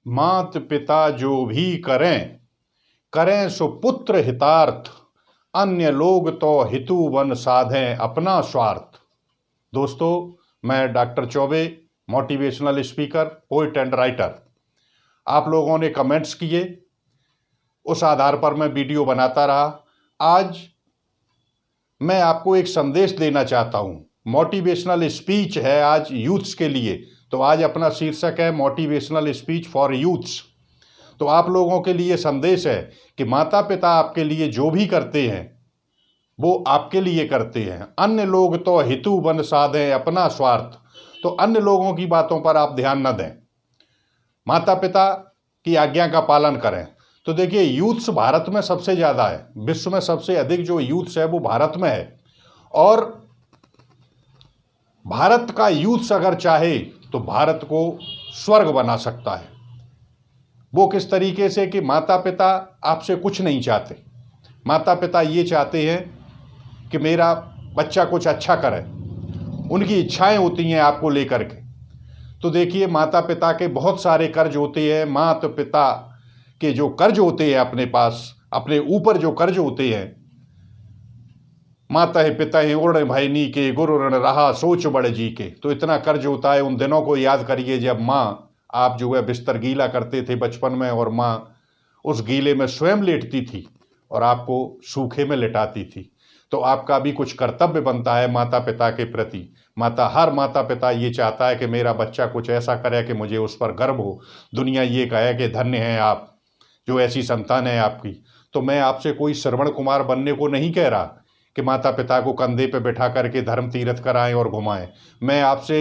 मात पिता जो भी करें, करें सो पुत्र हितार्थ, अन्य लोग तो हितु वन साधें अपना स्वार्थ। दोस्तों, मैं doctor Choubey, motivational speaker, poet and writer. आप लोगों ने कमेंट्स किए, उस आधार पर मैं वीडियो बनाता रहा। आज मैं आपको एक संदेश देना चाहता हूँ। मोटिवेशनल स्पीच है आज यूथ्स के लिए, तो आज अपना शीर्षक है मोटिवेशनल स्पीच फॉर यूथ्स। तो आप लोगों के लिए संदेश है कि माता पिता आपके लिए जो भी करते हैं वो आपके लिए करते हैं। अन्य लोग तो हितु बन साधें अपना स्वार्थ, तो अन्य लोगों की बातों पर आप ध्यान न दें, माता पिता की आज्ञा का पालन करें। तो देखिए, यूथ्स भारत में सबसे ज़्यादा है, विश्व में सबसे अधिक जो यूथ्स है वो भारत में है। और भारत का यूथ्स अगर चाहे तो भारत को स्वर्ग बना सकता है। वो किस तरीके से कि माता पिता आपसे कुछ नहीं चाहते। माता पिता ये चाहते हैं कि मेरा बच्चा कुछ अच्छा करे, उनकी इच्छाएं होती हैं आपको लेकर के। तो देखिए, माता पिता के बहुत सारे कर्ज होते हैं। माता पिता के जो कर्ज होते हैं अपने पास, अपने ऊपर जो कर्ज होते हैं, माता है पिता है उड़ भाई नी के, गुरु ऋण रहा सोच बड़ जी के। तो इतना कर्ज होता है। उन दिनों को याद करिए जब माँ, आप जो है बिस्तर गीला करते थे बचपन में, और माँ उस गीले में स्वयं लेटती थी और आपको सूखे में लेटाती थी। तो आपका भी कुछ कर्तव्य बनता है माता पिता के प्रति। हर माता पिता ये चाहता है कि मेरा बच्चा कुछ ऐसा करे कि मुझे उस पर गर्व हो, दुनिया ये कहे कि धन्य हैं आप जो ऐसी संतान है आपकी। तो मैं आपसे कोई श्रवण कुमार बनने को नहीं कह रहा कि माता पिता को कंधे पे बैठा करके धर्म तीर्थ कराएं और घुमाएं। मैं आपसे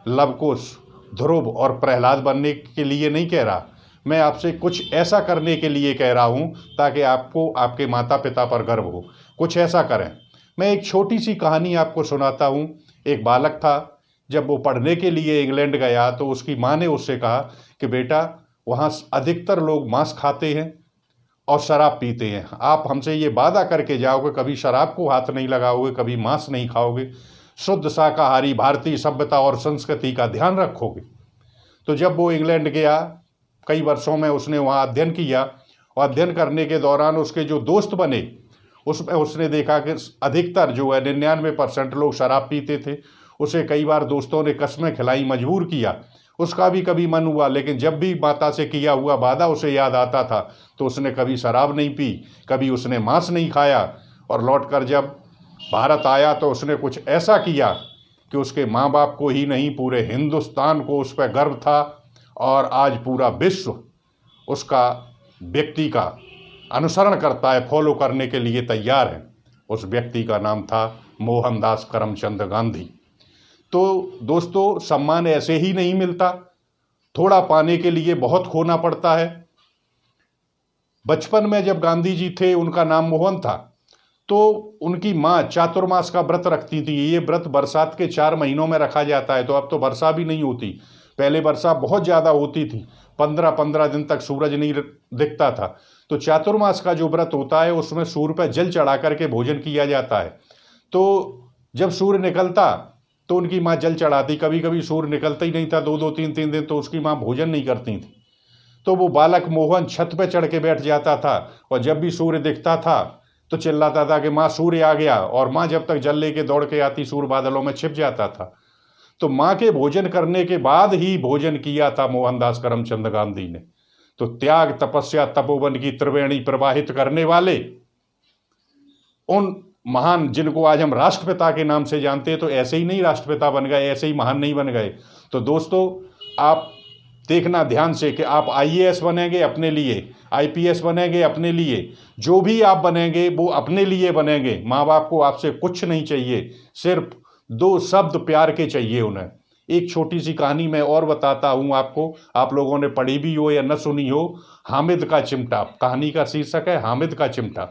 लवकुश, ध्रुव और प्रहलाद बनने के लिए नहीं कह रहा। मैं आपसे कुछ ऐसा करने के लिए कह रहा हूँ ताकि आपको आपके माता पिता पर गर्व हो। कुछ ऐसा करें। मैं एक छोटी सी कहानी आपको सुनाता हूँ। एक बालक था, जब वो पढ़ने के लिए इंग्लैंड गया तो उसकी माँ ने उससे कहा कि बेटा, वहाँ अधिकतर लोग मांस खाते हैं और शराब पीते हैं। आप हमसे ये वादा करके जाओगे कभी शराब को हाथ नहीं लगाओगे, कभी मांस नहीं खाओगे, शुद्ध शाकाहारी भारतीय सभ्यता और संस्कृति का ध्यान रखोगे। तो जब वो इंग्लैंड गया, कई वर्षों में उसने वहाँ अध्ययन किया, और अध्ययन करने के दौरान उसके जो दोस्त बने उसमें उसने देखा कि अधिकतर जो है 99% लोग शराब पीते थे। उसे कई बार दोस्तों ने कस्में खिलाई, मजबूर किया। उसका भी कभी मन हुआ, लेकिन जब भी माता से किया हुआ वादा उसे याद आता था तो उसने कभी शराब नहीं पी, कभी उसने मांस नहीं खाया। और लौटकर जब भारत आया तो उसने कुछ ऐसा किया कि उसके माँ बाप को ही नहीं, पूरे हिंदुस्तान को उस पर गर्व था। और आज पूरा विश्व उसका व्यक्ति का अनुसरण करता है, फॉलो करने के लिए तैयार है। उस व्यक्ति का नाम था मोहनदास करमचंद गांधी। तो दोस्तों, सम्मान ऐसे ही नहीं मिलता, थोड़ा पाने के लिए बहुत खोना पड़ता है। बचपन में जब गांधी जी थे, उनका नाम मोहन था, तो उनकी माँ चातुर्मास का व्रत रखती थी। ये व्रत बरसात के 4 महीनों में रखा जाता है। तो अब तो वर्षा भी नहीं होती, पहले वर्षा बहुत ज़्यादा होती थी, 15-15 दिन तक सूरज नहीं दिखता था। तो चातुर्मास का जो व्रत होता है उसमें सूर्य पर जल चढ़ा करके भोजन किया जाता है। तो जब सूर्य निकलता तो उनकी माँ जल चढ़ाती, कभी कभी सूर्य निकलता ही नहीं था, 2-2, 3-3 दिन तो उसकी माँ भोजन नहीं करती थी। तो वो बालक मोहन छत पे चढ़ के बैठ जाता था, और जब भी सूर्य दिखता था तो चिल्लाता था कि माँ सूर्य आ गया। और माँ जब तक जल लेके दौड़ के आती, सूर्य बादलों में छिप जाता था। तो माँ के भोजन करने के बाद ही भोजन किया था मोहनदास करमचंद गांधी ने। तो त्याग, तपस्या, तपोवन की त्रिवेणी प्रवाहित करने वाले उन महान, जिनको आज हम राष्ट्रपिता के नाम से जानते हैं, तो ऐसे ही नहीं राष्ट्रपिता बन गए, ऐसे ही महान नहीं बन गए। तो दोस्तों, आप देखना ध्यान से कि आप IAS बनेंगे अपने लिए, IPS बनेंगे अपने लिए, जो भी आप बनेंगे वो अपने लिए बनेंगे। माँ बाप को आपसे कुछ नहीं चाहिए, सिर्फ 2 शब्द प्यार के चाहिए उन्हें। एक छोटी सी कहानी मैं और बताता हूँ आपको, आप लोगों ने पढ़ी भी हो या न सुनी हो। हामिद का चिमटा, कहानी का शीर्षक है हामिद का चिमटा।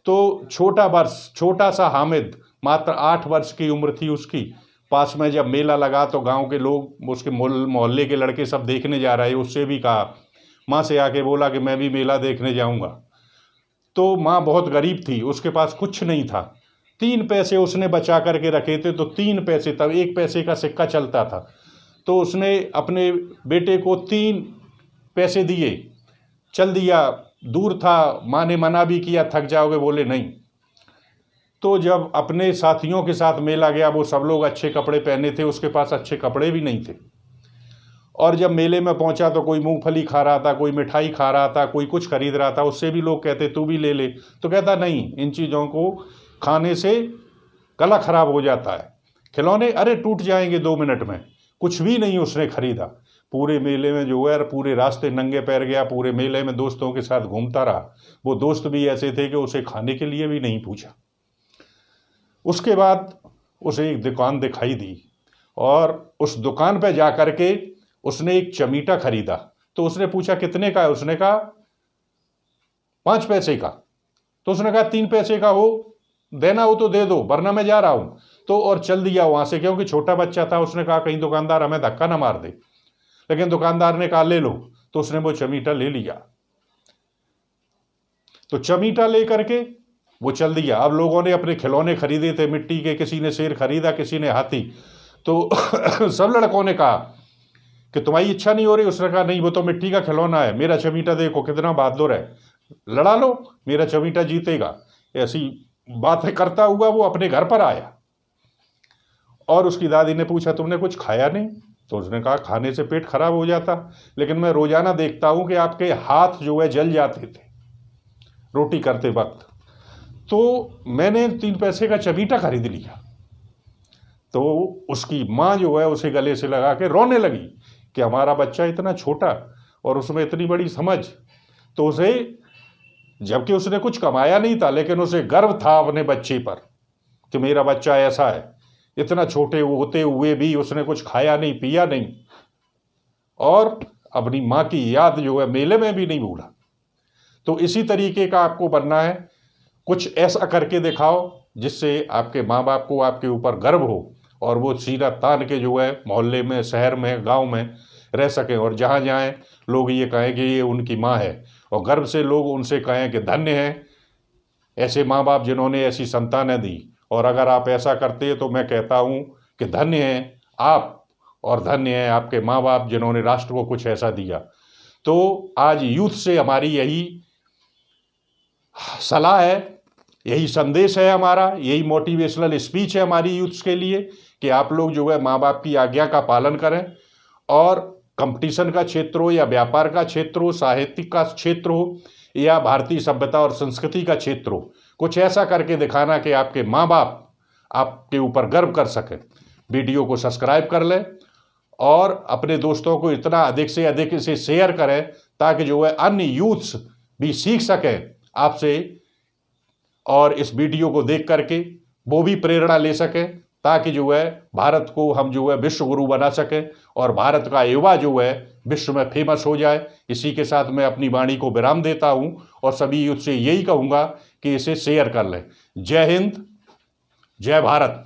तो छोटा सा हामिद, मात्र 8 वर्ष की उम्र थी उसकी। पास में जब मेला लगा तो गांव के लोग, उसके मोहल्ले के लड़के सब देखने जा रहे, उससे भी कहा, माँ से आके बोला कि मैं भी मेला देखने जाऊंगा। तो माँ बहुत गरीब थी, उसके पास कुछ नहीं था। 3 पैसे उसने बचा करके रखे थे। तो 3 पैसे, तब 1 पैसे का सिक्का चलता था। तो उसने अपने बेटे को 3 पैसे दिए, चल दिया। दूर था, माँ ने मना भी किया, थक जाओगे, बोले नहीं। तो जब अपने साथियों के साथ मेला गया, वो सब लोग अच्छे कपड़े पहने थे, उसके पास अच्छे कपड़े भी नहीं थे। और जब मेले में पहुंचा तो कोई मूंगफली खा रहा था, कोई मिठाई खा रहा था, कोई कुछ खरीद रहा था। उससे भी लोग कहते तू भी ले ले, तो कहता नहीं, इन चीज़ों को खाने से गला खराब हो जाता है। खिलौने अरे टूट जाएंगे 2 मिनट में। कुछ भी नहीं उसने खरीदा। पूरे मेले में जो है, पूरे रास्ते नंगे पैर गया, पूरे मेले में दोस्तों के साथ घूमता रहा। वो दोस्त भी ऐसे थे कि उसे खाने के लिए भी नहीं पूछा। उसके बाद उसे एक दुकान दिखाई दी और उस दुकान पर जा कर के उसने एक चमीटा खरीदा। तो उसने पूछा कितने का है? उसने कहा 5 पैसे का। तो उसने कहा 3 पैसे का हो, देना हो तो दे दो, वरना मैं जा रहा हूं। तो और चल दिया वहां से, क्योंकि छोटा बच्चा था। उसने कहा कहीं दुकानदार हमें धक्का ना मार दे। लेकिन दुकानदार ने कहा ले लो, तो उसने वो चमीटा ले लिया। तो चमीटा ले करके वो चल दिया। अब लोगों ने अपने खिलौने खरीदे थे मिट्टी के, किसी ने शेर खरीदा, किसी ने हाथी। तो सब लड़कों ने कहा कि तुम्हारी इच्छा नहीं हो रही? उसने कहा नहीं, वो तो मिट्टी का खिलौना है, मेरा चमीटा देखो कितना बहादुर है, लड़ा लो, मेरा चमीटा जीतेगा। ऐसी बातें करता हुआ वो अपने घर पर आया और उसकी दादी ने पूछा तुमने कुछ खाया नहीं? तो उसने कहा खाने से पेट खराब हो जाता, लेकिन मैं रोजाना देखता हूं कि आपके हाथ जो है जल जाते थे रोटी करते वक्त, तो मैंने 3 पैसे का चमीटा खरीद लिया। तो उसकी माँ जो है उसे गले से लगा के रोने लगी कि हमारा बच्चा इतना छोटा और उसमें इतनी बड़ी समझ। तो उसे, जबकि उसने कुछ कमाया नहीं था, लेकिन उसे गर्व था अपने बच्चे पर कि मेरा बच्चा ऐसा है। इतना छोटे होते हुए भी उसने कुछ खाया नहीं, पिया नहीं, और अपनी माँ की याद जो है मेले में भी नहीं भूला। तो इसी तरीके का आपको बनना है। कुछ ऐसा करके दिखाओ जिससे आपके माँ बाप को आपके ऊपर गर्व हो और वो सीना तान के जो है मोहल्ले में, शहर में, गांव में रह सकें, और जहाँ जाएं लोग ये कहें कि ये उनकी माँ है, और गर्व से लोग उनसे कहें कि धन्य हैं ऐसे माँ बाप जिन्होंने ऐसी संतानें दी। और अगर आप ऐसा करते हैं तो मैं कहता हूँ कि धन्य हैं आप, और धन्य हैं आपके माँ बाप जिन्होंने राष्ट्र को कुछ ऐसा दिया। तो आज यूथ से हमारी यही सलाह है, यही संदेश है हमारा, यही मोटिवेशनल स्पीच है हमारी यूथ्स के लिए कि आप लोग जो है माँ बाप की आज्ञा का पालन करें, और कंपटीशन का क्षेत्र हो या व्यापार का क्षेत्र हो, साहित्यिक का क्षेत्र हो या भारतीय सभ्यता और संस्कृति का क्षेत्र हो, कुछ ऐसा करके दिखाना कि आपके माँ बाप आपके ऊपर गर्व कर सकें। वीडियो को सब्सक्राइब कर लें और अपने दोस्तों को इतना अधिक से अधिक इसे शेयर करें ताकि जो है अन्य यूथ्स भी सीख सकें आपसे, और इस वीडियो को देख करके वो भी प्रेरणा ले सकें, ताकि जो है भारत को हम जो है विश्व गुरु बना सकें और भारत का युवा जो है विश्व में फेमस हो जाए। इसी के साथ मैं अपनी वाणी को विराम देता हूं और सभी यूथ से यही कहूँगा कि इसे शेयर कर लें। जय हिंद, जय भारत।